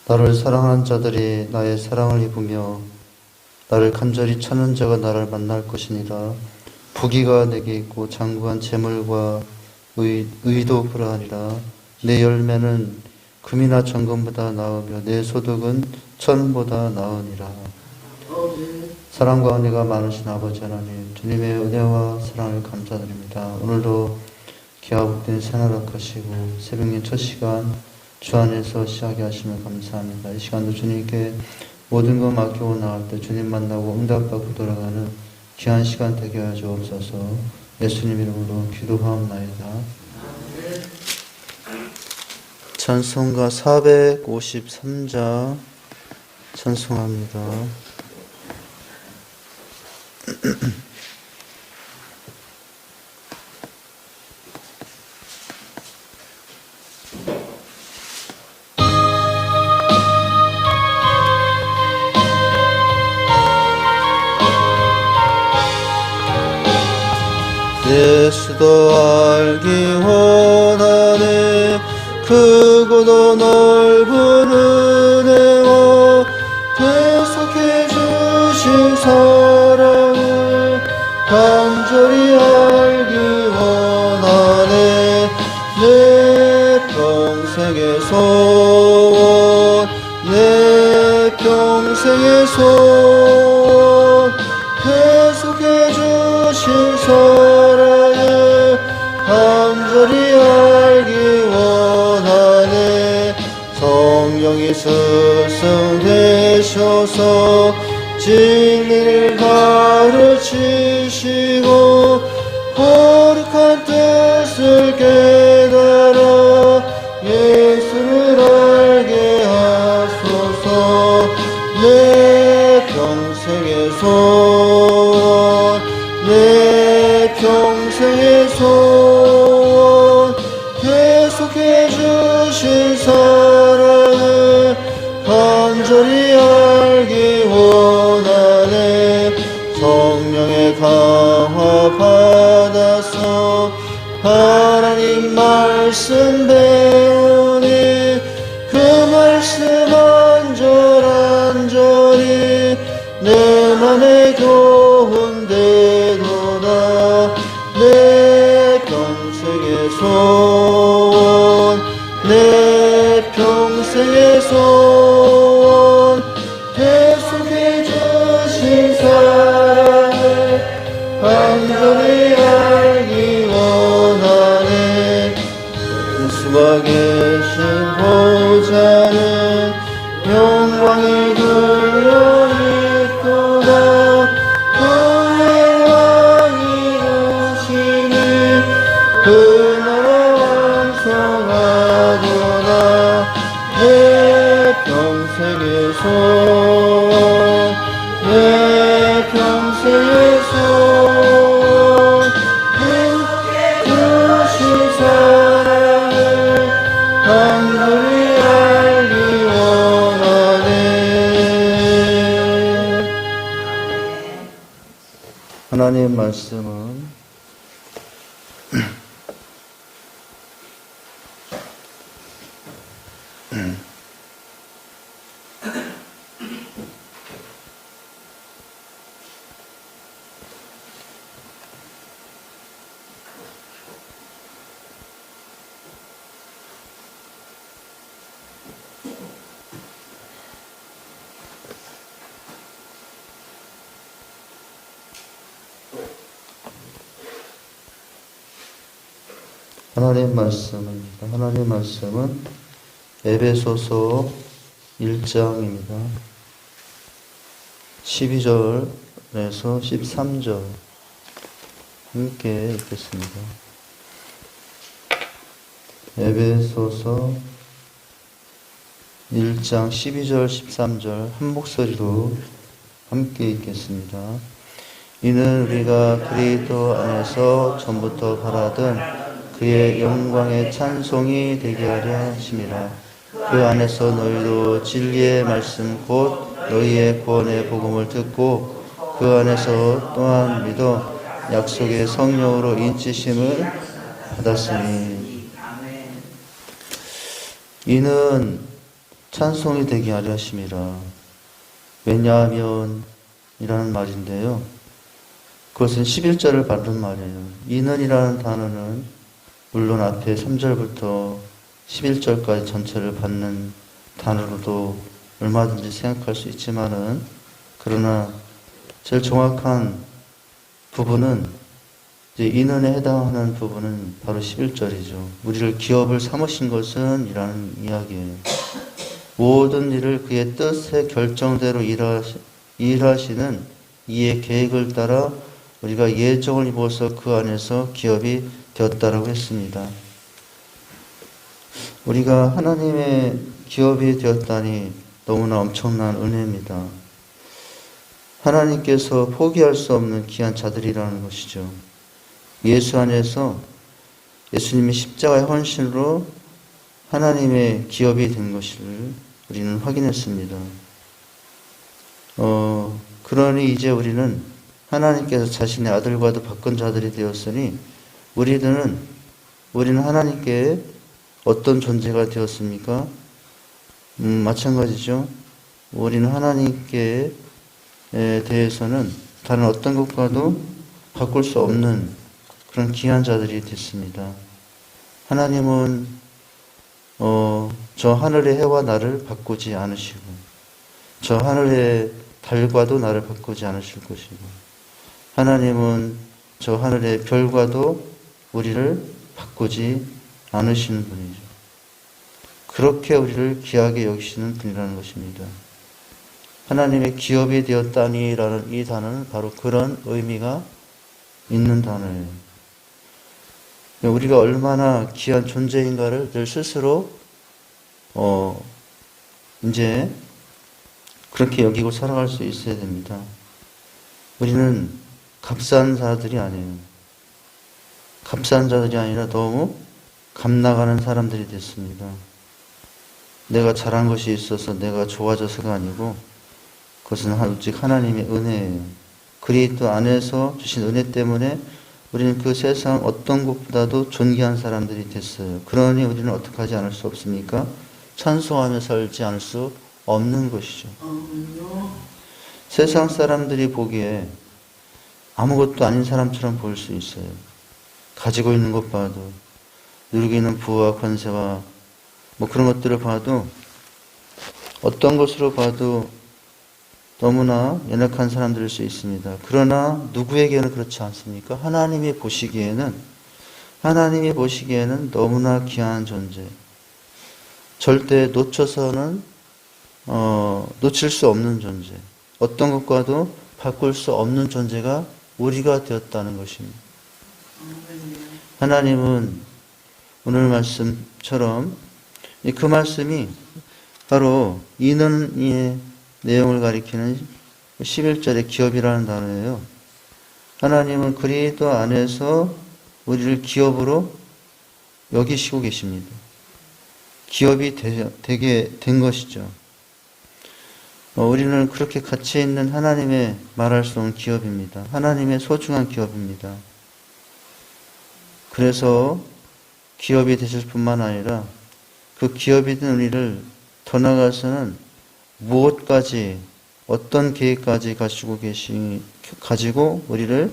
나를 사랑하는 자들이 나의 사랑을 입으며 나를 간절히 찾는 자가 나를 만날 것이니라. 부귀가 내게 있고 장구한 재물과 의도 그러하니라. 내 열매는 금이나 정금보다 나으며 내 소득은 천보다 나으니라. 사랑과 은혜가 많으신 아버지 하나님, 주님의 은혜와 사랑을 감사드립니다. 오늘도 기아복된 생활 허락하시고 새벽녘 첫 시간 주 안에서 시작하게 하시면 감사합니다. 이 시간도 주님께 모든 것 맡기고 나갈 때 주님 만나고 응답받고 돌아가는 귀한 시간 되게 하여 주옵소서. 예수님 이름으로 기도하옵나이다. 찬송가 453장 찬송합니다. 예수도 알기 원하네. 크고도 넓은 은혜와 계속해 주신 사랑을 간절히 알기 원하네. 내 평생의 소원, 내 평생의 소원, 계속해 주신 사랑을 간절히 알기 원하네. 성령이 스승되셔서 진리를 가르치시고 거룩한 뜻을 깨달아 예수를 알게 하소서. 내 평생의 소원, 내 평생의 소원, 계속해 주신 사랑을 간절히 알기 원하네. 성령의 강화 받아서 하나님 말씀 배우니 그 말씀 안절안절히 내 맘에 교훈되도다. 내 평생의 소원, 내 평생의 소원, 계속해 주신 사랑을 간절히 알기 원하네. 예수가 계신 보좌는 영광이 둘러있도다. 그의 왕이 오시니 그 나라 완성하도다. 내 평생의 소원, 내 평생의 소원, 주신 사랑을 간절히 알기 원하네. 하나님의 말씀은 하나님의 말씀은 에베소서 1장입니다. 12절에서 13절 함께 읽겠습니다. 에베소서 1장 12절 13절 한 목소리로 함께 읽겠습니다. 이는 우리가 그리스도 안에서 전부터 바라던 그의 영광의 찬송이 되게 하려 하심이라. 그 안에서 너희도 진리의 말씀 곧 너희의 구원의 복음을 듣고 그 안에서 또한 믿어 약속의 성령으로 인치심을 받았으니. 이는 찬송이 되게 하려 하심이라. 왜냐하면 이라는 말인데요. 그것은 11절을 받는 말이에요. 이는이라는 단어는 물론 앞에 3절부터 11절까지 전체를 받는 단어로도 얼마든지 생각할 수 있지만은, 그러나 제일 정확한 부분은 이제 인원에 해당하는 부분은 바로 11절이죠. 우리를 기업을 삼으신 것은 이라는 이야기예요. 모든 일을 그의 뜻의 결정대로 일하시는 이의 계획을 따라 우리가 예정을 입어서 그 안에서 기업이 되었다라고 했습니다. 우리가 하나님의 기업이 되었다니 너무나 엄청난 은혜입니다. 하나님께서 포기할 수 없는 귀한 자들이라는 것이죠. 예수 안에서 예수님의 십자가의 헌신으로 하나님의 기업이 된 것을 우리는 확인했습니다. 그러니 이제 우리는 하나님께서 자신의 아들과도 바꾼 자들이 되었으니 우리는 하나님께 어떤 존재가 되었습니까? 마찬가지죠. 우리는 하나님께 대해서는 다른 어떤 것과도 바꿀 수 없는 그런 귀한 자들이 됐습니다. 하나님은 저 하늘의 해와 나를 바꾸지 않으시고 저 하늘의 달과도 나를 바꾸지 않으실 것이고 하나님은 저 하늘의 별과도 우리를 바꾸지 않으시는 분이죠. 그렇게 우리를 귀하게 여기시는 분이라는 것입니다. 하나님의 기업이 되었다니라는 이 단어는 바로 그런 의미가 있는 단어예요. 우리가 얼마나 귀한 존재인가를 늘 스스로 이제 그렇게 여기고 살아갈 수 있어야 됩니다. 우리는 값싼 자들이 아니에요. 값싼 자들이 아니라 너무 값나가는 사람들이 됐습니다. 내가 잘한 것이 있어서 내가 좋아져서가 아니고 그것은 오직 하나님의 은혜예요. 그리스도 안에서 주신 은혜 때문에 우리는 그 세상 어떤 것보다도 존귀한 사람들이 됐어요. 그러니 우리는 어떻게 하지 않을 수 없습니까? 찬송하며 살지 않을 수 없는 것이죠. 세상 사람들이 보기에 아무것도 아닌 사람처럼 보일 수 있어요. 가지고 있는 것 봐도, 누리고 있는 부와 권세와 뭐 그런 것들을 봐도, 어떤 것으로 봐도 너무나 연약한 사람들일 수 있습니다. 그러나 누구에게는 그렇지 않습니까? 하나님이 보시기에는 너무나 귀한 존재, 절대 놓쳐서는 놓칠 수 없는 존재, 어떤 것과도 바꿀 수 없는 존재가 우리가 되었다는 것입니다. 하나님은 오늘 말씀처럼 그 말씀이 바로 이는의 내용을 가리키는 11절의 기업이라는 단어예요. 하나님은 그리스도 안에서 우리를 기업으로 여기시고 계십니다. 기업이 되게 된 것이죠. 우리는 그렇게 가치 있는 하나님의 말할 수 없는 기업입니다. 하나님의 소중한 기업입니다. 그래서 기업이 되실 뿐만 아니라 그 기업이 된 우리를 더 나아가서는 무엇까지, 어떤 계획까지 가지고 우리를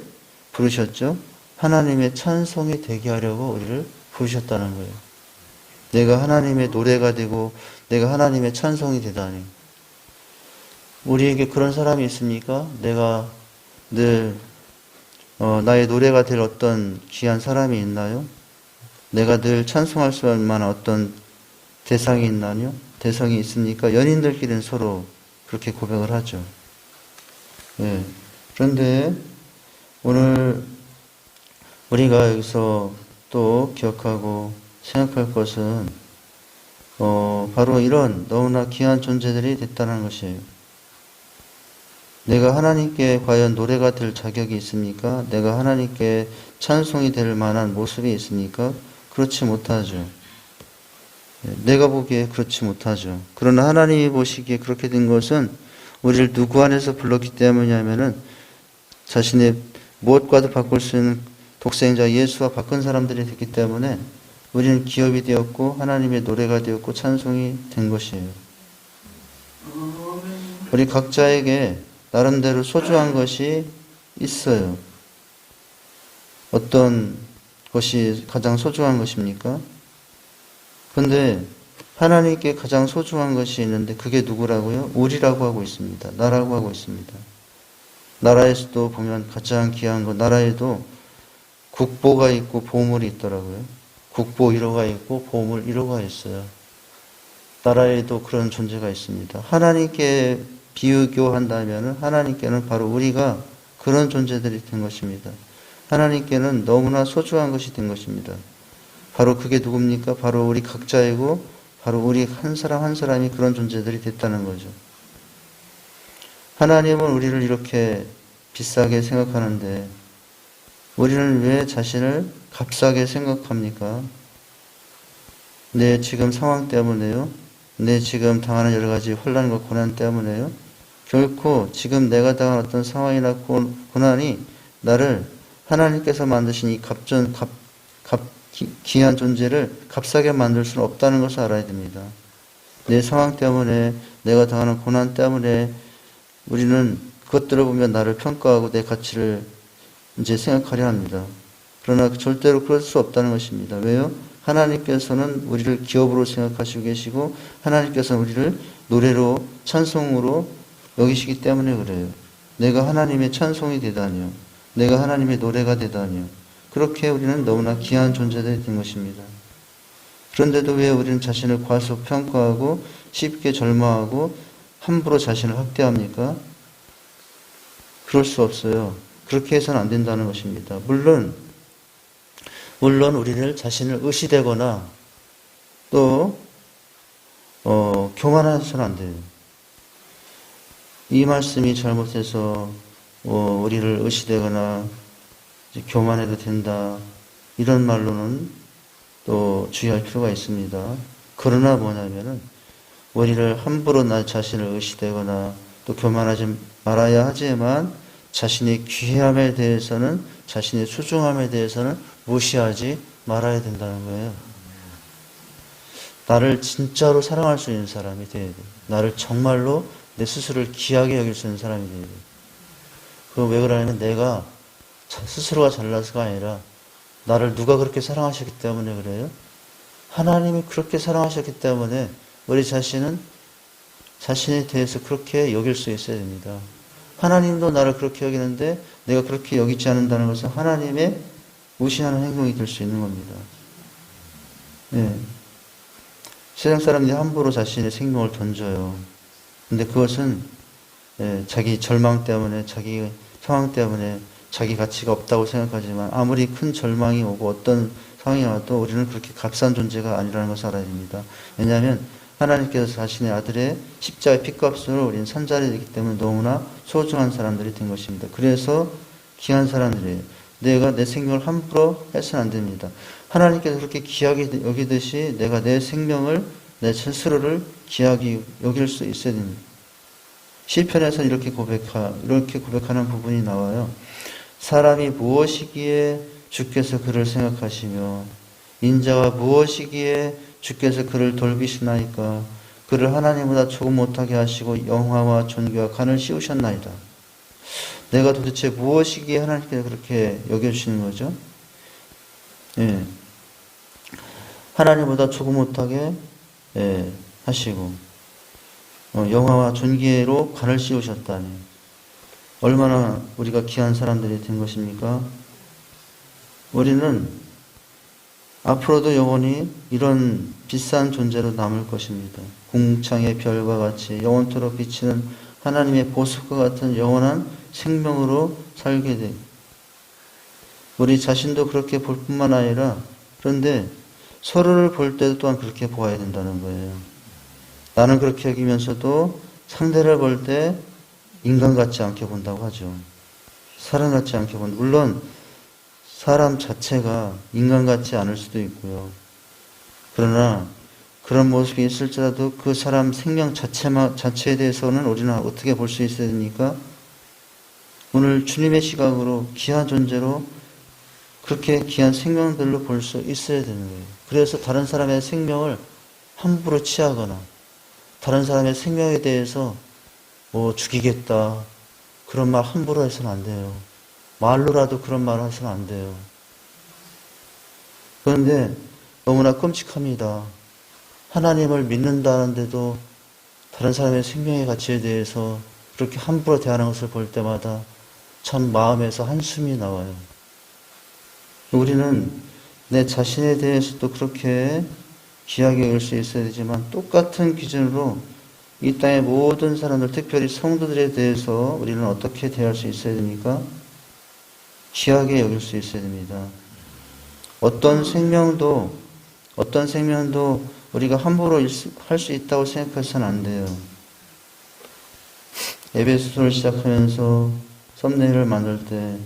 부르셨죠? 하나님의 찬송이 되게 하려고 우리를 부르셨다는 거예요. 내가 하나님의 노래가 되고 내가 하나님의 찬송이 되다니. 우리에게 그런 사람이 있습니까? 내가 늘 나의 노래가 될 어떤 귀한 사람이 있나요? 내가 늘 찬송할 수 있을 만한 어떤 대상이 있나요? 대상이 있습니까? 연인들끼리는 서로 그렇게 고백을 하죠. 예. 그런데 오늘 우리가 여기서 또 기억하고 생각할 것은 바로 이런 너무나 귀한 존재들이 됐다는 것이에요. 내가 하나님께 과연 노래가 될 자격이 있습니까? 내가 하나님께 찬송이 될 만한 모습이 있습니까? 그렇지 못하죠. 내가 보기에 그렇지 못하죠. 그러나 하나님이 보시기에 그렇게 된 것은 우리를 누구 안에서 불렀기 때문이냐면은 자신의 무엇과도 바꿀 수 있는 독생자 예수와 바꾼 사람들이 됐기 때문에 우리는 기업이 되었고 하나님의 노래가 되었고 찬송이 된 것이에요. 우리 각자에게 나름대로 소중한 것이 있어요. 어떤 것이 가장 소중한 것입니까? 근데 하나님께 가장 소중한 것이 있는데 그게 누구라고요? 우리라고 하고 있습니다. 나라고 하고 있습니다. 나라에서도 보면 가장 귀한 거, 나라에도 국보가 있고 보물이 있더라고요. 국보 1호가 있고 보물 1호가 있어요. 나라에도 그런 존재가 있습니다. 하나님께 비교한다면 하나님께는 바로 우리가 그런 존재들이 된 것입니다. 하나님께는 너무나 소중한 것이 된 것입니다. 바로 그게 누굽니까? 바로 우리 각자이고 바로 우리 한 사람 한 사람이 그런 존재들이 됐다는 거죠. 하나님은 우리를 이렇게 비싸게 생각하는데 우리는 왜 자신을 값싸게 생각합니까? 내 지금 상황 때문에요? 내 지금 당하는 여러 가지 혼란과 고난 때문에요? 결코 지금 내가 당한 어떤 상황이나 고난이 나를 하나님께서 만드신 이 귀한 존재를 값싸게 만들 수는 없다는 것을 알아야 됩니다. 내 상황 때문에 내가 당하는 고난 때문에 우리는 그것들을 보면 나를 평가하고 내 가치를 이제 생각하려 합니다. 그러나 절대로 그럴 수 없다는 것입니다. 왜요? 하나님께서는 우리를 기업으로 생각하시고 계시고 하나님께서는 우리를 노래로 찬송으로 여기시기 때문에 그래요. 내가 하나님의 찬송이 되다니요. 내가 하나님의 노래가 되다니요. 그렇게 우리는 너무나 귀한 존재들이 된 것입니다. 그런데도 왜 우리는 자신을 과소평가하고 쉽게 절망하고 함부로 자신을 학대합니까? 그럴 수 없어요. 그렇게 해서는 안 된다는 것입니다. 물론 우리를 자신을 의시되거나 또 교만해서는 안 돼요. 이 말씀이 잘못해서 우리를 의시되거나 교만해도 된다 이런 말로는 또 주의할 필요가 있습니다. 그러나 뭐냐면은 우리를 함부로 나 자신을 의시되거나 또 교만하지 말아야 하지만 자신의 귀함에 대해서는 자신의 소중함에 대해서는 무시하지 말아야 된다는 거예요. 나를 진짜로 사랑할 수 있는 사람이 돼야 돼. 나를 정말로 내 스스로를 귀하게 여길 수 있는 사람이 돼야 돼. 그거 왜 그러냐면 내가 스스로가 잘나서가 아니라 나를 누가 그렇게 사랑하셨기 때문에 그래요. 하나님이 그렇게 사랑하셨기 때문에 우리 자신은 자신에 대해서 그렇게 여길 수 있어야 됩니다. 하나님도 나를 그렇게 여기는데 내가 그렇게 여기지 않는다는 것은 하나님의 무시하는 행동이 될 수 있는 겁니다. 네. 세상 사람들이 함부로 자신의 생명을 던져요. 근데 그것은 자기 절망 때문에 자기 상황 때문에 자기 가치가 없다고 생각하지만 아무리 큰 절망이 오고 어떤 상황이 와도 우리는 그렇게 값싼 존재가 아니라는 것을 알아야 됩니다. 왜냐하면 하나님께서 자신의 아들의 십자가의 피값으로 우리는 산자리 되기 때문에 너무나 소중한 사람들이 된 것입니다. 그래서 귀한 사람들이에요. 내가 내 생명을 함부로 해서는 안 됩니다. 하나님께서 그렇게 귀하게 여기듯이 내가 내 생명을 내 스스로를 귀하게 여길 수 있어야 됩니다. 시편에서 이렇게 고백하는 부분이 나와요. 사람이 무엇이기에 주께서 그를 생각하시며 인자가 무엇이기에 주께서 그를 돌비시나이까. 그를 하나님보다 조금 못하게 하시고 영화와 존귀와 간을 씌우셨나이다. 내가 도대체 무엇이기에 하나님께서 그렇게 여겨주시는 거죠? 예. 하나님보다 조금 못하게 하시고 영화와 존귀로 간을 씌우셨다니 얼마나 우리가 귀한 사람들이 된 것입니까? 우리는 앞으로도 영원히 이런 비싼 존재로 남을 것입니다. 궁창의 별과 같이 영원토록 비치는 하나님의 보석과 같은 영원한 생명으로 살게 돼. 우리 자신도 그렇게 볼 뿐만 아니라 그런데 서로를 볼 때도 또한 그렇게 보아야 된다는 거예요. 나는 그렇게 여기면서도 상대를 볼 때 인간 같지 않게 본다고 하죠. 사람 같지 않게 본다. 물론 사람 자체가 인간 같지 않을 수도 있고요. 그러나 그런 모습이 있을지라도 그 사람 생명 자체에 대해서는 우리는 어떻게 볼 수 있어야 됩니까? 오늘 주님의 시각으로 귀한 존재로 그렇게 귀한 생명들로 볼 수 있어야 되는 거예요. 그래서 다른 사람의 생명을 함부로 취하거나 다른 사람의 생명에 대해서 뭐 죽이겠다 그런 말 함부로 해서는 안 돼요. 말로라도 그런 말을 해서는 안 돼요. 그런데 너무나 끔찍합니다. 하나님을 믿는다는데도 다른 사람의 생명의 가치에 대해서 그렇게 함부로 대하는 것을 볼 때마다 참 마음에서 한숨이 나와요. 우리는 내 자신에 대해서도 그렇게 귀하게 여길 수 있어야 되지만 똑같은 기준으로 이 땅의 모든 사람들, 특별히 성도들에 대해서 우리는 어떻게 대할 수 있어야 됩니까? 귀하게 여길 수 있어야 됩니다. 어떤 생명도 우리가 함부로 할 수 있다고 생각해서는 안 돼요. 에베소서를 시작하면서 썸네일을 만들 때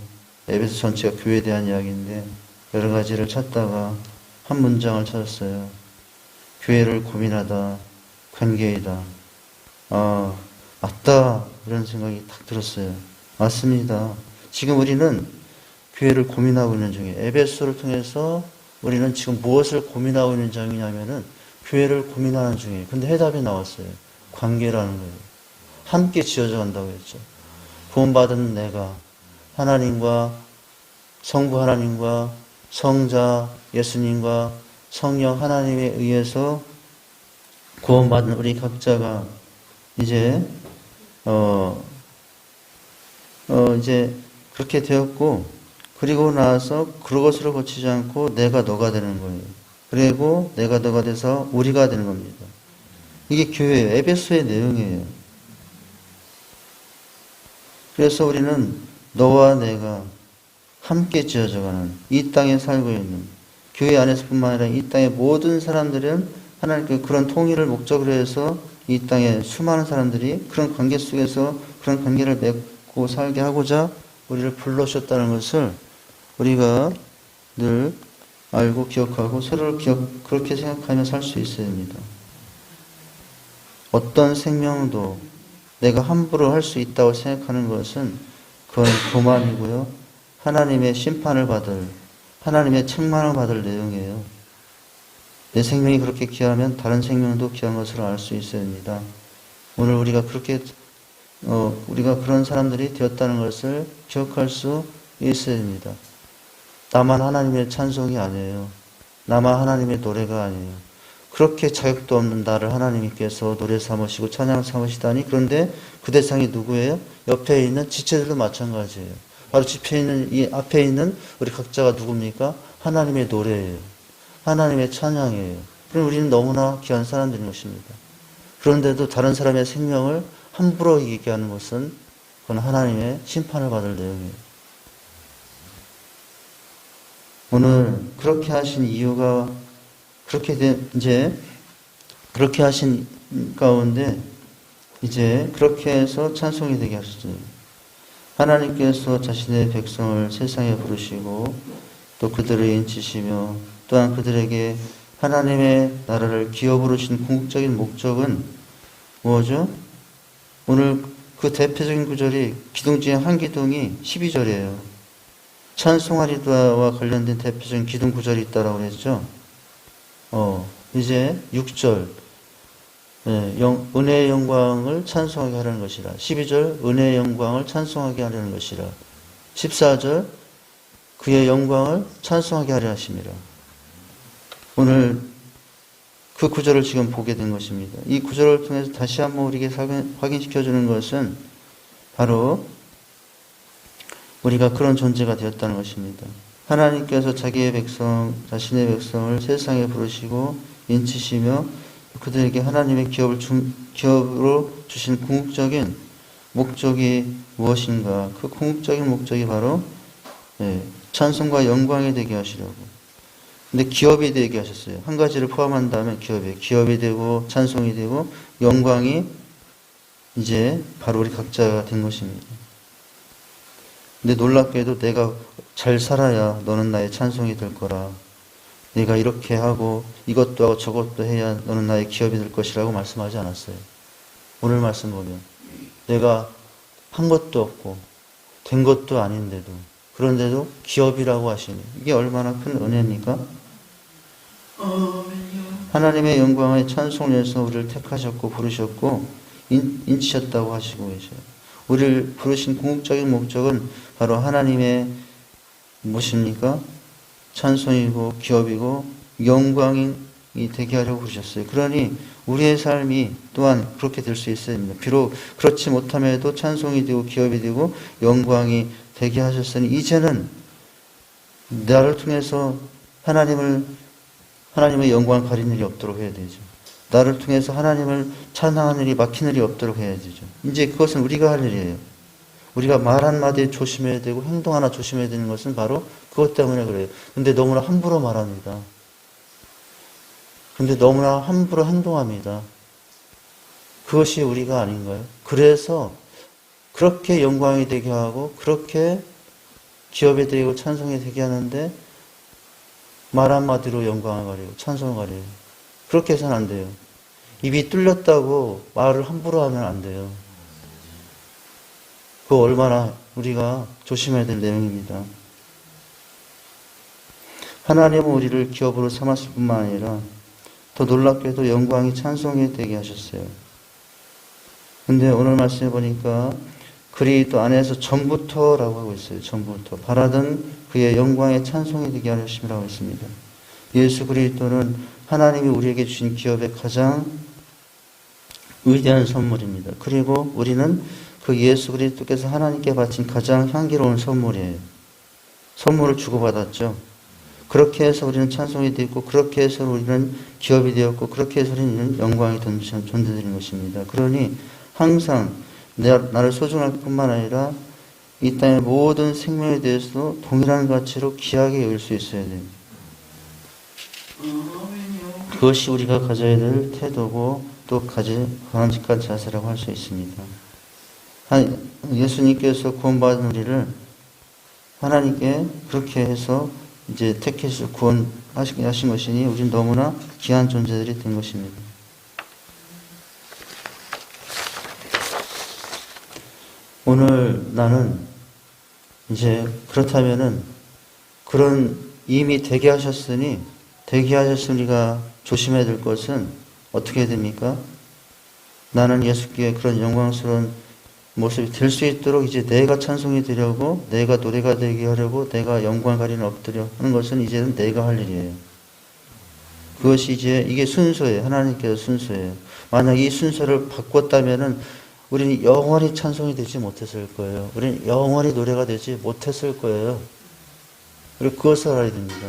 에베소 전체가 교회에 대한 이야기인데 여러 가지를 찾다가 한 문장을 찾았어요. 교회를 고민하다 관계이다. 맞다 이런 생각이 딱 들었어요. 맞습니다. 지금 우리는 교회를 고민하고 있는 중이에요. 에베소를 통해서 우리는 지금 무엇을 고민하고 있는 중이냐면은 교회를 고민하는 중이에요. 근데 해답이 나왔어요. 관계라는 거예요. 함께 지어져 간다고 했죠. 구원받은 내가 하나님과 성부 하나님과 성자 예수님과 성령 하나님에 의해서 구원받은 우리 각자가 이제 이제 그렇게 되었고, 그리고 나서 그것으로 거치지 않고 내가 너가 되는 거예요. 그리고 내가 너가 돼서 우리가 되는 겁니다. 이게 교회예요. 에베소의 내용이에요. 그래서 우리는 너와 내가 함께 지어져가는 이 땅에 살고 있는 교회 안에서뿐만 아니라 이 땅의 모든 사람들은 하나님께 그런 통일을 목적으로 해서 이 땅에 수많은 사람들이 그런 관계 속에서 그런 관계를 맺고 살게 하고자 우리를 불러주셨다는 것을 우리가 늘 알고 기억하고 서로를 그렇게 생각하며 살 수 있어야 합니다. 어떤 생명도 내가 함부로 할 수 있다고 생각하는 것은 그건 교만이고요. 하나님의 심판을 받을, 하나님의 책망을 받을 내용이에요. 내 생명이 그렇게 귀하면 다른 생명도 귀한 것을 알 수 있어야 합니다. 오늘 우리가 그렇게 우리가 그런 사람들이 되었다는 것을 기억할 수 있어야 합니다. 나만 하나님의 찬송이 아니에요. 나만 하나님의 노래가 아니에요. 그렇게 자격도 없는 나를 하나님께서 노래 삼으시고 찬양 삼으시다니. 그런데 그 대상이 누구예요? 옆에 있는 지체들도 마찬가지예요. 바로 이 앞에 있는 우리 각자가 누굽니까? 하나님의 노래예요. 하나님의 찬양이에요. 그럼 우리는 너무나 귀한 사람들인 것입니다. 그런데도 다른 사람의 생명을 함부로 얘기하는 것은 그건 하나님의 심판을 받을 내용이에요. 오늘 그렇게 하신 이유가 그렇게 하신 가운데 이제 그렇게 해서 찬송이 되게 하셨어요. 하나님께서 자신의 백성을 세상에 부르시고 또 그들을 인치시며 또한 그들에게 하나님의 나라를 기업으로 주신 궁극적인 목적은 뭐죠? 오늘 그 대표적인 구절이 기둥 중에 한 기둥이 12절이에요. 찬송하리다와 관련된 대표적인 기둥 구절이 있다라고 그랬죠. 이제 6절 은혜의 영광을 찬송하게 하려는 것이라. 12절 은혜의 영광을 찬송하게 하려는 것이라. 14절 그의 영광을 찬송하게 하려 하심이라. 오늘 그 구절을 지금 보게 된 것입니다. 이 구절을 통해서 다시 한번 우리에게 확인시켜주는 것은 바로 우리가 그런 존재가 되었다는 것입니다. 하나님께서 자신의 백성을 세상에 부르시고 인치시며 그들에게 하나님의 기업으로 주신 궁극적인 목적이 무엇인가? 그 궁극적인 목적이 바로 찬송과 영광이 되게 하시려고. 근데 기업이 되게 하셨어요. 한 가지를 포함한다면 기업이 되고 찬송이 되고 영광이 이제 바로 우리 각자가 된 것입니다. 근데 놀랍게도 내가 잘 살아야 너는 나의 찬송이 될 거라. 내가 이렇게 하고 이것도 하고 저것도 해야 너는 나의 기업이 될 것이라고 말씀하지 않았어요. 오늘 말씀 보면 내가 한 것도 없고 된 것도 아닌데도 그런데도 기업이라고 하시니 이게 얼마나 큰 은혜입니까? 하나님의 영광의 찬송을 위해서 우리를 택하셨고 부르셨고 인치셨다고 하시고 계셔요. 우리를 부르신 궁극적인 목적은 바로 하나님의 무엇입니까? 찬송이고 기업이고 영광이 되게 하려고 그러셨어요. 그러니 우리의 삶이 또한 그렇게 될 수 있어야 됩니다. 비록 그렇지 못함에도 찬송이 되고 기업이 되고 영광이 되게 하셨으니 이제는 나를 통해서 하나님의 영광을 가리는 일이 없도록 해야 되죠. 나를 통해서 하나님을 찬양하는 일이 막히는 일이 없도록 해야 되죠. 이제 그것은 우리가 할 일이에요. 우리가 말 한마디에 조심해야 되고 행동 하나 조심해야 되는 것은 바로 그것 때문에 그래요. 근데 너무나 함부로 말합니다. 근데 너무나 함부로 행동합니다. 그것이 우리가 아닌가요? 그래서 그렇게 영광이 되게 하고 그렇게 기업이 되고 찬송이 되게 하는데 말 한마디로 영광을 가려고 찬송을 가려고 그렇게 해서는 안 돼요. 입이 뚫렸다고 말을 함부로 하면 안 돼요. 그거 얼마나 우리가 조심해야 될 내용입니다. 하나님은 우리를 기업으로 삼았을 뿐만 아니라 더 놀랍게도 영광이 찬송이 되게 하셨어요. 근데 오늘 말씀해 보니까 그리스도 안에서 전부터라고 하고 있어요. 전부터 바라던 그의 영광의 찬송이 되게 하심이라고 했습니다. 예수 그리스도는 하나님이 우리에게 주신 기업의 가장 위대한 선물입니다. 그리고 우리는 그 예수 그리스도께서 하나님께 바친 가장 향기로운 선물이에요. 선물을 주고받았죠. 그렇게 해서 우리는 찬송이 되었고 그렇게 해서 우리는 기업이 되었고 그렇게 해서 우리는 영광이 된 존재들인 것입니다. 그러니 항상 나를 소중할 뿐만 아니라 이 땅의 모든 생명에 대해서도 동일한 가치로 귀하게 여길 수 있어야 됩니다. 그것이 우리가 가져야 될 태도고 또 바람직한 자세라고 할 수 있습니다. 예수님께서 구원받은 우리를 하나님께 그렇게 해서 이제 택해서 구원하신 것이니 우리는 너무나 귀한 존재들이 된 것입니다. 오늘 나는 이제 그렇다면은 그런 이미 되게 하셨으니 우리가 조심해야 될 것은 어떻게 해야 됩니까? 나는 예수께 그런 영광스러운 모습이 될 수 있도록 이제 내가 찬송이 되려고 내가 노래가 되게 하려고 내가 영광 가리는 엎드려 하는 것은 이제는 내가 할 일이에요. 그것이 이제 이게 순서예요. 하나님께서 순서예요. 만약 이 순서를 바꿨다면은 우리는 영원히 찬송이 되지 못했을 거예요. 우리는 영원히 노래가 되지 못했을 거예요. 그리고 그것을 알아야 됩니다.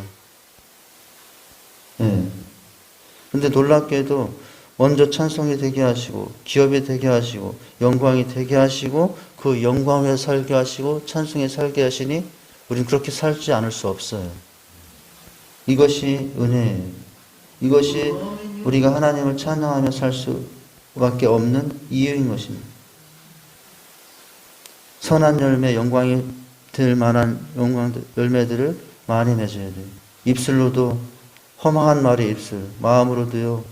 근데 놀랍게도 먼저 찬송이 되게 하시고 기업이 되게 하시고 영광이 되게 하시고 그 영광에 살게 하시고 찬송에 살게 하시니 우리는 그렇게 살지 않을 수 없어요. 이것이 은혜예요. 이것이 우리가 하나님을 찬양하며 살 수밖에 없는 이유인 것입니다. 선한 열매, 영광이 될 만한 열매들을 많이 맺어야 돼요. 입술로도 허망한 말의 입술, 마음으로도요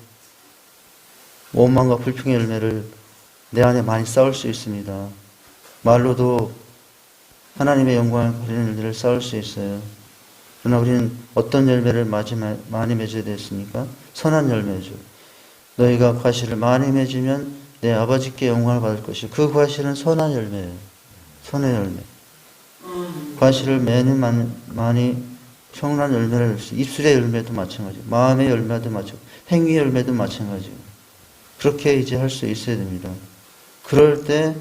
원망과 불평의 열매를 내 안에 많이 쌓을 수 있습니다. 말로도 하나님의 영광을 가리는 일들을 쌓을 수 있어요. 그러나 우리는 어떤 열매를 많이 맺어야 됐습니까? 선한 열매죠. 너희가 과실을 많이 맺으면 내 아버지께 영광을 받을 것이요. 그 과실은 선한 열매예요. 선의 열매. 과실을 매는 많이 평온한 열매를 입술의 열매도 마찬가지고 마음의 열매도 마찬가지고 행위의 열매도 마찬가지고 그렇게 이제 할 수 있어야 됩니다. 그럴 때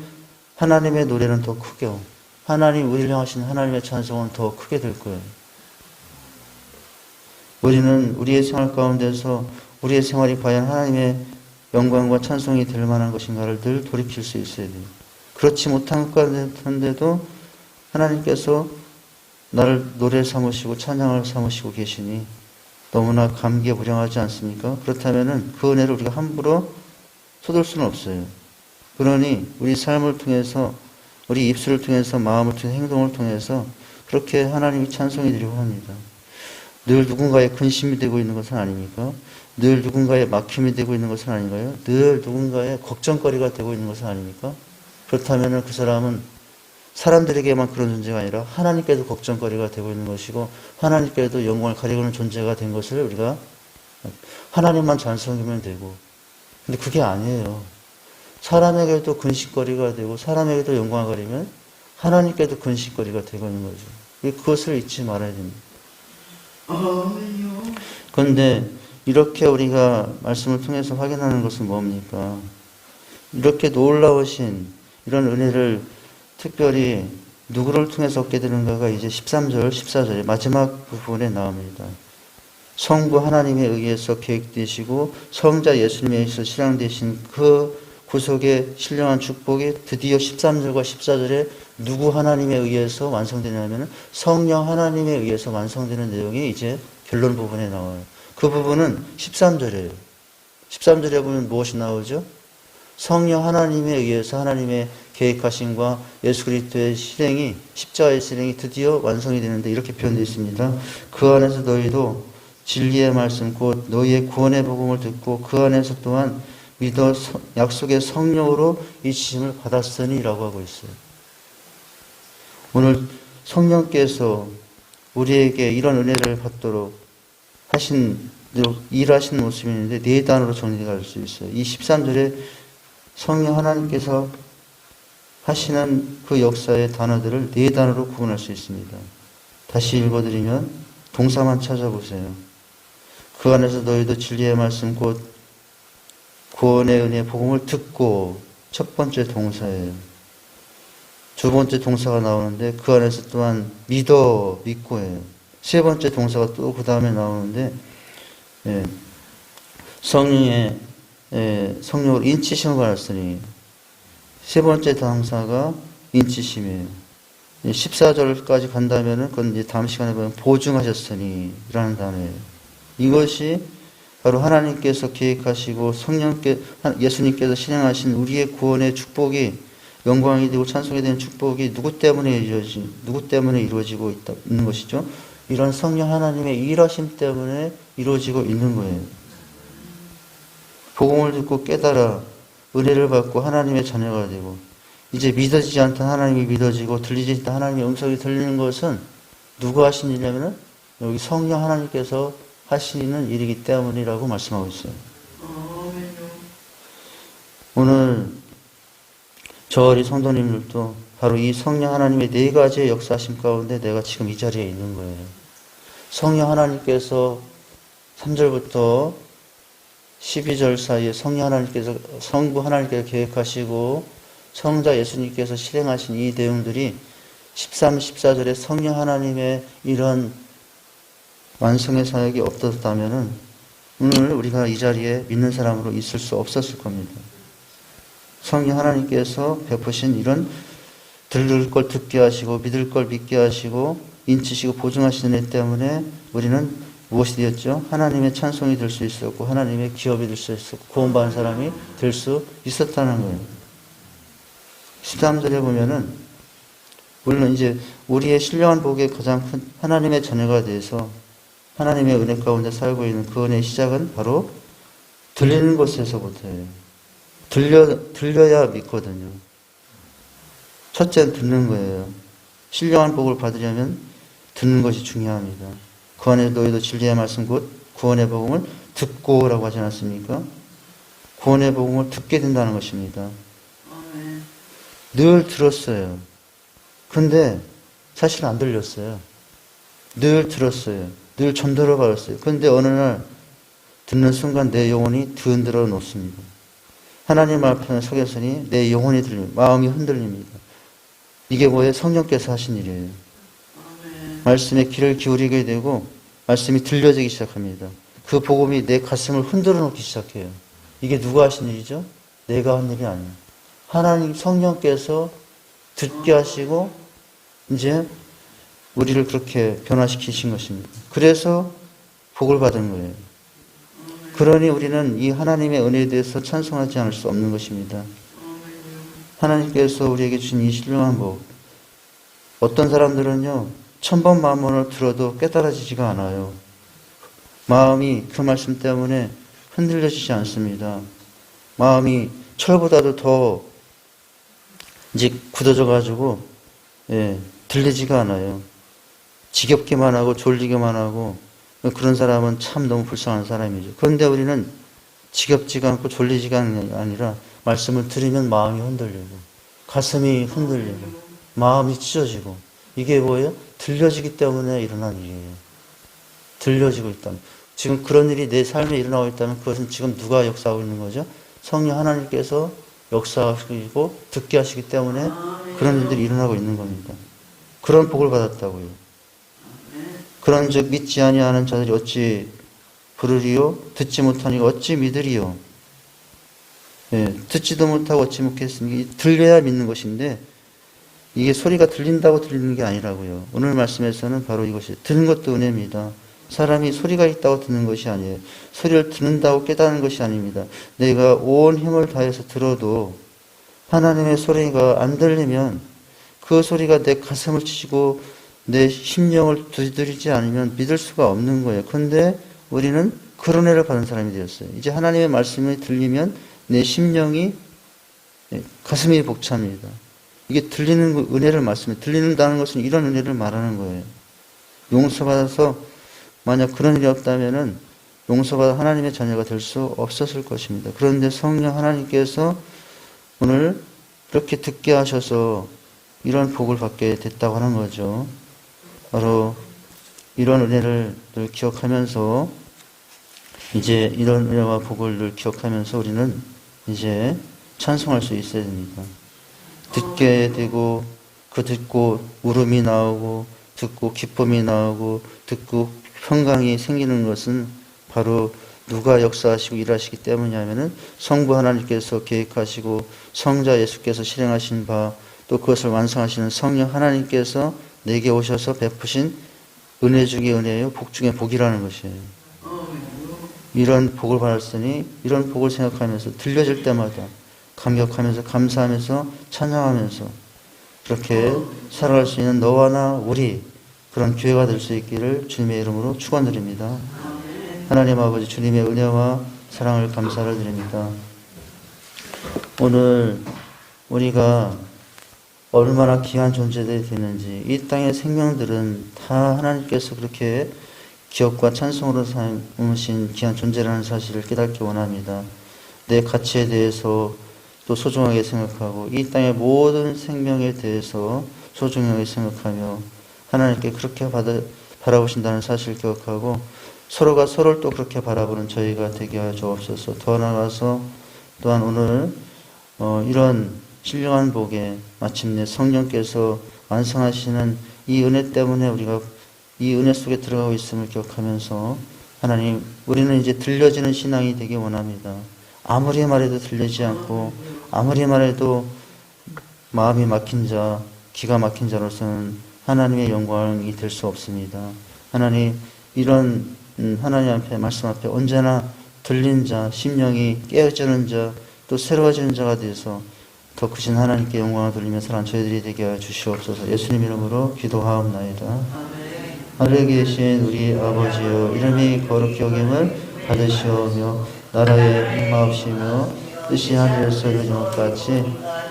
하나님의 노래는 더 크게 하나님 우리를 향하신 하나님의 찬송은 더 크게 될 거예요. 우리는 우리의 생활 가운데서 우리의 생활이 과연 하나님의 영광과 찬송이 될 만한 것인가를 늘 돌이킬 수 있어야 돼요. 그렇지 못한 것 같은데도 하나님께서 나를 노래 삼으시고 찬양을 삼으시고 계시니 너무나 감기에 무량하지 않습니까? 그렇다면은 그 은혜를 우리가 함부로 쏟을 수는 없어요. 그러니 우리 삶을 통해서 우리 입술을 통해서 마음을 통해서 행동을 통해서 그렇게 하나님이 찬송이 되려고 합니다. 늘 누군가의 근심이 되고 있는 것은 아닙니까? 늘 누군가의 막힘이 되고 있는 것은 아닌가요? 늘 누군가의 걱정거리가 되고 있는 것은 아닙니까? 그렇다면 그 사람은 사람들에게만 그런 존재가 아니라 하나님께도 걱정거리가 되고 있는 것이고 하나님께도 영광을 가리고 있는 존재가 된 것을 우리가 하나님만 잘 섬기면 되고. 근데 그게 아니에요. 사람에게도 근심거리가 되고 사람에게도 영광을 가리면 하나님께도 근심거리가 되고 있는 거죠. 그것을 잊지 말아야 됩니다. 그런데 이렇게 우리가 말씀을 통해서 확인하는 것은 뭡니까? 이렇게 놀라우신 이런 은혜를 특별히 누구를 통해서 얻게 되는가가 이제 13절, 14절의 마지막 부분에 나옵니다. 성부 하나님에 의해서 계획되시고 성자 예수님에 의해서 실행되신 그 구속의 신령한 축복이 드디어 13절과 14절에 누구 하나님에 의해서 완성되냐면 성령 하나님에 의해서 완성되는 내용이 이제 결론 부분에 나와요. 그 부분은 13절이에요. 13절에 보면 무엇이 나오죠? 성령 하나님에 의해서 하나님의 계획하심과 예수 그리스도의 실행이 십자가의 실행이 드디어 완성이 되는데 이렇게 표현되어 있습니다. 그 안에서 너희도 진리의 말씀 곧 너희의 구원의 복음을 듣고 그 안에서 또한 믿어 약속의 성령으로 이 지심을 받았으니 라고 하고 있어요. 오늘 성령께서 우리에게 이런 은혜를 받도록 하신 일하신 모습이 있는데 네 단어로 정리가 될 수 있어요. 이 13절에 성령 하나님께서 하시는 그 역사의 단어들을 네 단어로 구분할 수 있습니다. 다시 읽어드리면 동사만 찾아보세요. 그 안에서 너희도 진리의 말씀 곧 구원의 은혜 복음을 듣고 첫 번째 동사예요. 두 번째 동사가 나오는데 그 안에서 또한 믿고예요. 세 번째 동사가 또 그 다음에 나오는데 성령의 성령으로 인치심을 받았으니 세 번째 동사가 인치심이에요. 14절까지 간다면은 그건 이제 다음 시간에 보면 보증하셨으니 라는 단어예요. 이것이 바로 하나님께서 계획하시고 예수님께서 실행하신 우리의 구원의 축복이 영광이 되고 찬송이 되는 축복이 누구 때문에 이루어지고 있는 것이죠? 이런 성령 하나님의 일하심 때문에 이루어지고 있는 거예요. 복음을 듣고 깨달아 은혜를 받고 하나님의 자녀가 되고 이제 믿어지지 않던 하나님이 믿어지고 들리지 않던 하나님의 음성이 들리는 것은 누가 하신 일이냐면 여기 성령 하나님께서 하시는 일이기 때문이라고 말씀하고 있어요. 오늘 저희 성도님들도 바로 이 성령 하나님의 네 가지의 역사하심 가운데 내가 지금 이 자리에 있는 거예요. 성령 하나님께서 3절부터 12절 사이에 성령 하나님께서 성부 하나님께서 계획하시고 성자 예수님께서 실행하신 이 내용들이 13, 14절에 성령 하나님의 이런 완성의 사역이 없었다면은 오늘 우리가 이 자리에 믿는 사람으로 있을 수 없었을 겁니다. 성령 하나님께서 베푸신 이런 들을 걸 듣게 하시고 믿을 걸 믿게 하시고 인치시고 보증하시는 애 때문에 우리는 무엇이 되었죠? 하나님의 찬송이 될 수 있었고 하나님의 기업이 될 수 있었고 구원받은 사람이 될 수 있었다는 거예요. 13절에 보면은 물론 이제 우리의 신령한 복의 가장 큰 하나님의 자녀가 돼서 하나님의 은혜 가운데 살고 있는 그 은혜의 시작은 바로 들리는 곳에서부터예요. 들려야 믿거든요. 첫째는 듣는 거예요. 신령한 복을 받으려면 듣는 것이 중요합니다. 그 안에 너희도 진리의 말씀 곧 구원의 복음을 듣고라고 하지 않았습니까? 구원의 복음을 듣게 된다는 것입니다. 늘 들었어요. 근데 사실 안 들렸어요. 늘 들었어요. 늘 전도를 받았어요. 그런데 어느 날 듣는 순간 내 영혼이 흔들어 놓습니다. 하나님 앞에 서 계시니 내 영혼이 들립니다. 마음이 흔들립니다. 이게 뭐예요? 성령께서 하신 일이에요. 말씀에 귀를 기울이게 되고 말씀이 들려지기 시작합니다. 그 복음이 내 가슴을 흔들어 놓기 시작해요. 이게 누가 하신 일이죠? 내가 한 일이 아니에요. 하나님 성령께서 듣게 하시고 이제 우리를 그렇게 변화시키신 것입니다. 그래서 복을 받은 거예요. 그러니 우리는 이 하나님의 은혜에 대해서 찬송하지 않을 수 없는 것입니다. 하나님께서 우리에게 주신 이 신령한 복. 어떤 사람들은요, 1000번 만번을 들어도 깨달아지지가 않아요. 마음이 그 말씀 때문에 흔들려지지 않습니다. 마음이 철보다도 더 이제 굳어져가지고, 들리지가 않아요. 지겹기만 하고 졸리기만 하고 그런 사람은 참 너무 불쌍한 사람이죠. 그런데 우리는 지겹지가 않고 졸리지가 아니라 말씀을 들으면 마음이 흔들리고 가슴이 흔들리고 마음이 찢어지고 이게 뭐예요? 들려지기 때문에 일어난 일이에요. 들려지고 있다면. 지금 그런 일이 내 삶에 일어나고 있다면 그것은 지금 누가 역사하고 있는 거죠? 성령 하나님께서 역사하시고 듣게 하시기 때문에 그런 일들이 일어나고 있는 겁니다. 그런 복을 받았다고요. 그런 즉 믿지 아니하는 자들이 어찌 부르리요? 듣지 못하니까 어찌 믿으리요? 듣지도 못하고 어찌 믿겠습니까? 들려야 믿는 것인데 이게 소리가 들린다고 들리는 게 아니라고요. 오늘 말씀에서는 바로 이것이 듣는 것도 은혜입니다. 사람이 소리가 있다고 듣는 것이 아니에요. 소리를 듣는다고 깨닫는 것이 아닙니다. 내가 온 힘을 다해서 들어도 하나님의 소리가 안 들리면 그 소리가 내 가슴을 치고 내 심령을 두드리지 않으면 믿을 수가 없는 거예요. 그런데 우리는 그런 은혜를 받은 사람이 되었어요. 이제 하나님의 말씀이 들리면 내 심령이 가슴이 벅찹니다. 이게 들리는 은혜를 말씀해. 들리는다는 것은 이런 은혜를 말하는 거예요. 용서받아서 만약 그런 일이 없다면은 용서받아 하나님의 자녀가 될 수 없었을 것입니다. 그런데 성령 하나님께서 오늘 이렇게 듣게 하셔서 이런 복을 받게 됐다고 하는 거죠. 바로 이런 은혜를 늘 기억하면서 이제 이런 은혜와 복을 늘 기억하면서 우리는 이제 찬송할 수 있어야 됩니다. 듣게 되고 그 듣고 울음이 나오고 듣고 기쁨이 나오고 듣고 평강이 생기는 것은 바로 누가 역사하시고 일하시기 때문이냐면은 성부 하나님께서 계획하시고 성자 예수께서 실행하신 바 또 그것을 완성하시는 성령 하나님께서 내게 오셔서 베푸신 은혜 중의 은혜요 복 중의 복이라는 것이에요. 이런 복을 받았으니 이런 복을 생각하면서 들려질 때마다 감격하면서 감사하면서 찬양하면서 그렇게 살아갈 수 있는 너와 나 우리 그런 교회가 될 수 있기를 주님의 이름으로 축원드립니다. 하나님 아버지 주님의 은혜와 사랑을 감사를 드립니다. 오늘 우리가 얼마나 귀한 존재들이 되는지 이 땅의 생명들은 다 하나님께서 그렇게 기업과 찬송으로 삼으신 귀한 존재라는 사실을 깨닫기 원합니다. 내 가치에 대해서 또 소중하게 생각하고 이 땅의 모든 생명에 대해서 소중하게 생각하며 하나님께 그렇게 바라보신다는 사실을 기억하고 서로가 서로를 또 그렇게 바라보는 저희가 되게 하여 주옵소서. 더 나아가서 또한 오늘 이런 신령한 복에 마침내 성령께서 완성하시는 이 은혜 때문에 우리가 이 은혜 속에 들어가고 있음을 기억하면서 하나님 우리는 이제 들려지는 신앙이 되기 원합니다. 아무리 말해도 들리지 않고 아무리 말해도 마음이 막힌 자, 기가 막힌 자로서는 하나님의 영광이 될 수 없습니다. 하나님 이런 하나님 앞에 말씀 앞에 언제나 들린 자, 심령이 깨어지는 자, 또 새로워지는 자가 되어서 더 크신 하나님께 영광을 돌리며 살아가는 저희들이 되게 하여 주시옵소서. 예수님 이름으로 기도하옵나이다. 하늘에 계신 우리 아버지여 이름이 거룩히 여김을 받으시오며 나라에 임하옵시며 뜻이 하늘에서 이루어진 것 같이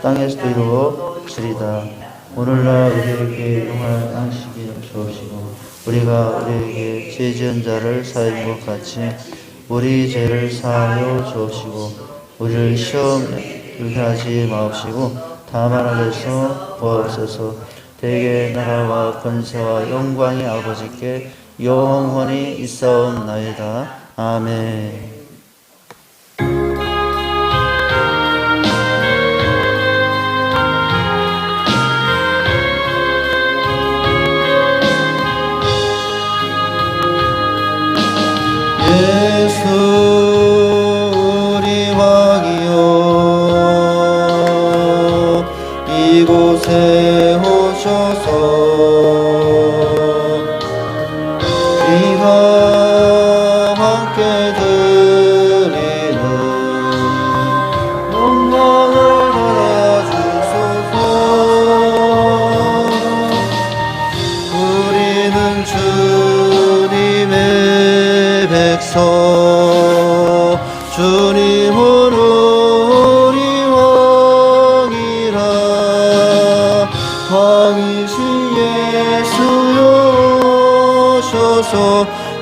땅에서도 이루어지리다. 오늘날 우리에게 용할 양식을 주옵시고 우리가 우리에게 죄 지은 자를 사하는 것 같이 우리 죄를 사하여 주옵시고 우리를 시험에 들게 하지 마옵시고 다만 악에서 구하옵소서. 대개 나라와 권세와 영광이 아버지께 영원히 있사옵나이다. 아멘. 예수 우리 왕이여 이곳에 오셔서 우리가 함께 드리는 영광을 받아주소서. 우리는 주님의 백성 주님은 우리 왕이라 왕이신 예수여 오셔서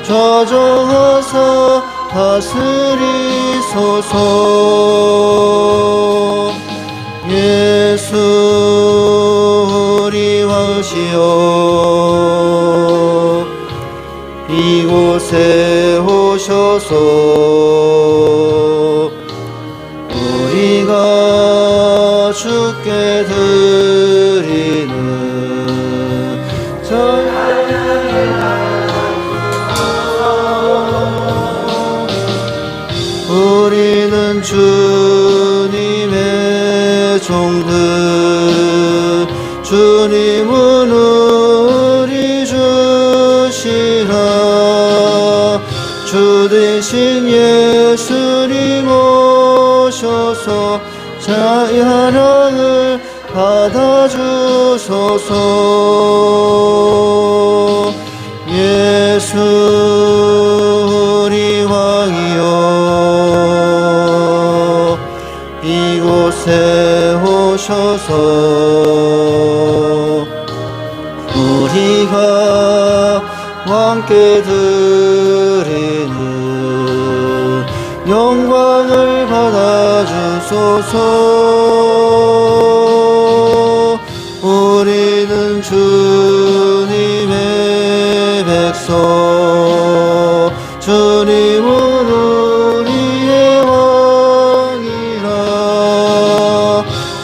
좌정하사 다스리소서. 예수 우리 왕시여 이곳에 오셔서 우리가 주께 드리는 우리는 주님의 종들 주님은 우리 주시라. 주 대신 예수님 오셔서 자의 하나를 받아주소서. 예수 우리 왕이여 이곳에 오셔서 우리가 왕께 드리는 영광을 받아주소서. 우리는 주님의 백성 주님은 우리의 왕이라.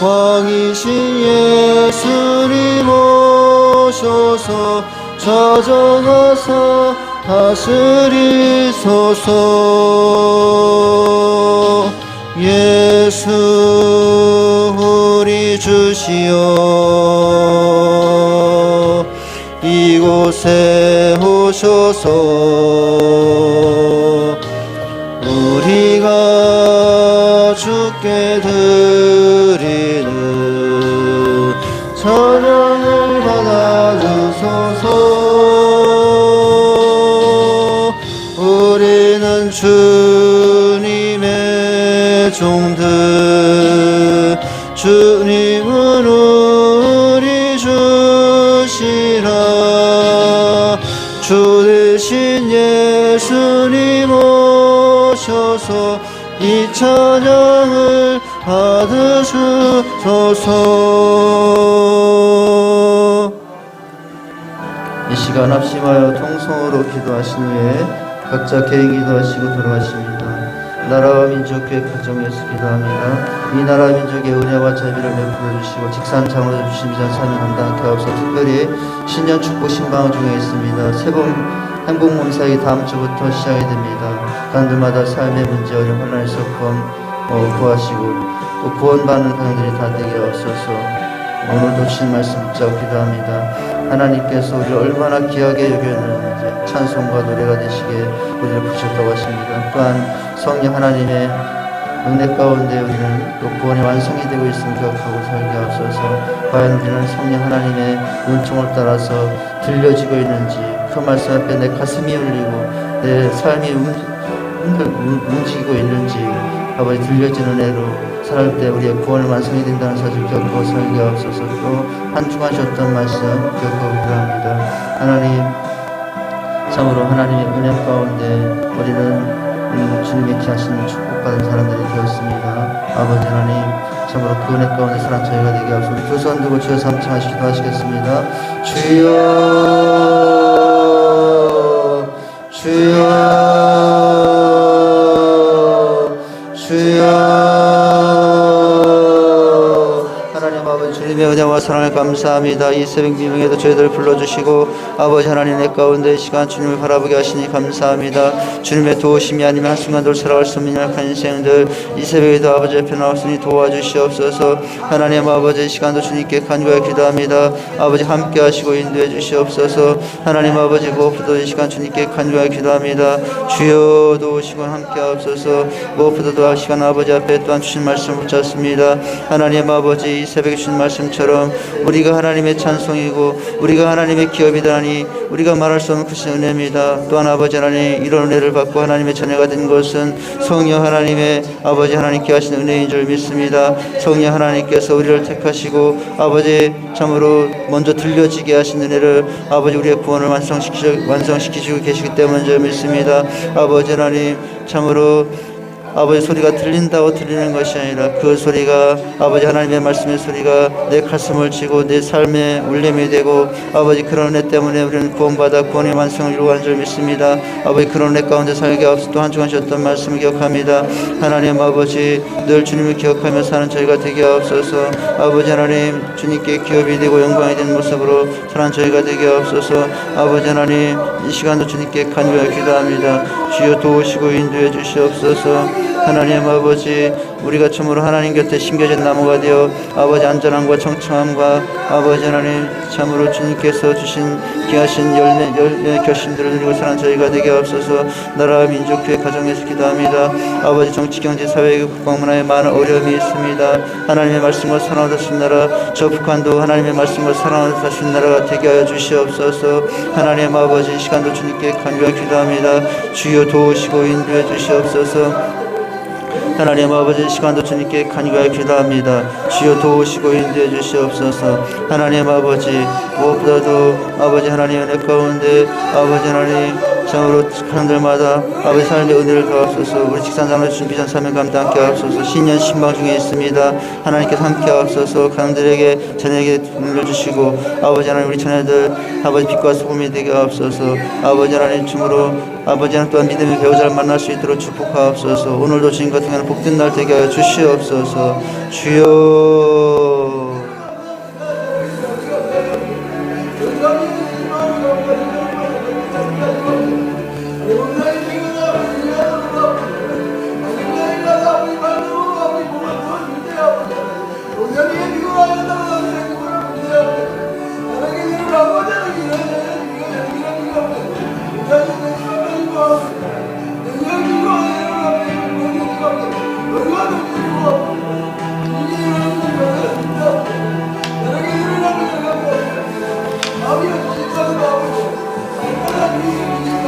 왕이신 예수님 오셔서 좌정하사 다스리소서. 예수 우리 주시여 이곳에 오셔서 우리가 주께 드리는 찬양을 받아주소서. 우리는 주님의 종들 주님은 우리 주시라. 주 대신 예수님 오셔서 이 찬양을 받으소서. 이 시간 합심하여 통성으로 기도하신 후에 각자 개인 기도하시고 돌아가십니다. 나라와 민족 교회 가정에서 기도합니다. 이 나라 민족의 은혜와 자비를 베풀어 주시고 직산장으로 주신 비전 삶이 감당케 하옵소서. 특별히 신년 축복 신방 중에 있습니다. 새봄 행복 몸사이 다음 주부터 시작이 됩니다. 가정들마다 삶의 문제 어려움 혼란에서 구하시고 또 구원받는 가정들이 다 되게 하옵소서. 오늘도 주신 말씀 붙잡고 기도합니다. 하나님께서 우리를 얼마나 귀하게 여겼는지 찬송과 노래가 되시게 우리를 부르셨다고 하십니다. 또한 성령 하나님의 은혜 가운데 우리는 또 구원의 완성이 되고 있음을 기억하고 살게 하옵소서. 과연 우리는 성령 하나님의 은총을 따라서 들려지고 있는지 그 말씀 앞에 내 가슴이 울리고 내 삶이 움직이고 있는지 아버지 들려지는 은혜로 살 때 우리의 구원을 완성이 된다는 사실 기억하고 살게 하옵소서. 또 한 주간 쉬었던 말씀 기억하고 기도합니다. 하나님 참으로 하나님의 은혜 가운데 우리는 주님의 귀하신 축복받은 사람들이 되었습니다. 아버지 하나님 참으로 그 은혜 가운데 살아난 저희가 되게 하옵소서. 우리 두 손 들고 주여 삼층하시 기도하시겠습니다. 주여 주여 주여. 하나님 아버지 주님의 은혜와 사랑을 감사합니다. 이 새벽 미명에도 저희들을 불러주시고 아버지 하나님 내 가운데 시간 주님을 바라보게 하시니 감사합니다. 주님의 도우심이 아니면 한순간도 살아갈 수 없는 약한 인생들 이 새벽에도 아버지 옆에 나왔으니 도와주시옵소서. 하나님 아버지 시간도 주님께 간구하여 기도합니다. 아버지 함께 하시고 인도해 주시옵소서. 하나님 아버지 무엇보다 이 시간 주님께 간구하여 기도합니다. 주여 도우시고 함께 하옵소서. 무엇보다도 이 시간 아버지 앞에 또한 주신 말씀을 붙잡습니다. 하나님 아버지 이 새벽에 주신 말씀처럼 우리가 하나님의 찬송이고 우리가 하나님의 기업이다니 우리가 말할 수 없는 크신 은혜입니다. 또한 아버지 하나님 이런 은혜를 받고 하나님의 자녀가 된 것은 성령 하나님의 아버지 하나님께 하신 은혜인 줄 믿습니다. 성령 하나님께서 우리를 택하시고 아버지 참으로 먼저 들려지게 하신 은혜를 아버지 우리의 구원을 완성시키시고 계시기 때문인 줄 믿습니다. 아버지 하나님 참으로 아버지 소리가 들린다고 들리는 것이 아니라 그 소리가 아버지 하나님의 말씀의 소리가 내 가슴을 치고 내 삶의 울림이 되고 아버지 그런 은혜 때문에 우리는 구원받아 구원의 완성을 이루어가는 줄 믿습니다. 아버지 그런 은혜 가운데 살게 하옵소서. 또 한 주간 주셨던 말씀을 기억합니다. 하나님 아버지 늘 주님을 기억하며 사는 저희가 되게 하옵소서. 아버지 하나님 주님께 기업이 되고 영광이 된 모습으로 사는 저희가 되게 하옵소서. 아버지 하나님 이 시간도 주님께 간구하여 기도합니다. 주여 도우시고 인도해 주시옵소서. 하나님 아버지 우리가 참으로 하나님 곁에 심겨진 나무가 되어 아버지 안전함과 청청함과 아버지 하나님 참으로 주님께서 주신 귀하신 열매 결심들을 누리고 사는 저희가 되게 하옵소서. 나라 민족 교회 가정에서 기도합니다. 아버지 정치 경제 사회 국방 문화에 많은 어려움이 있습니다. 하나님의 말씀을 사랑하는 나라 저 북한도 하나님의 말씀을 사랑하는 나라가 되게 하여 주시옵소서. 하나님 아버지 이 시간도 주님께 간절히 기도합니다. 주여 도우시고 인도해 주시옵소서. 하나님 아버지 시간도 주님께 간구하여 기도합니다. 주여 도우시고 인도해 주시옵소서. 하나님 아버지 무엇보다도 아버지 하나님 은혜 가운데 아버지 하나님 참으로 사람들마다 아버지 삶의 은혜를 더하옵소서. 우리 직산장로 준비전 사명 감대 함께 하옵소서. 신년 신방 중에 있습니다. 하나님께서 함께 하옵소서. 가정들에게 자녀에게 능력을 주시고 아버지 하나님 우리 자녀들 아버지 빛과 소금이 되게 하옵소서. 아버지 하나님 주므로 아버지 하나님 또한 믿음의 배우자를 만날 수 있도록 축복하옵소서. 오늘도 주님 같은 경우는 복된 날 되게 하여 주시옵소서. 주여 동양의 미국 아니다고 하는 거야. 하나님의 미국 아버지는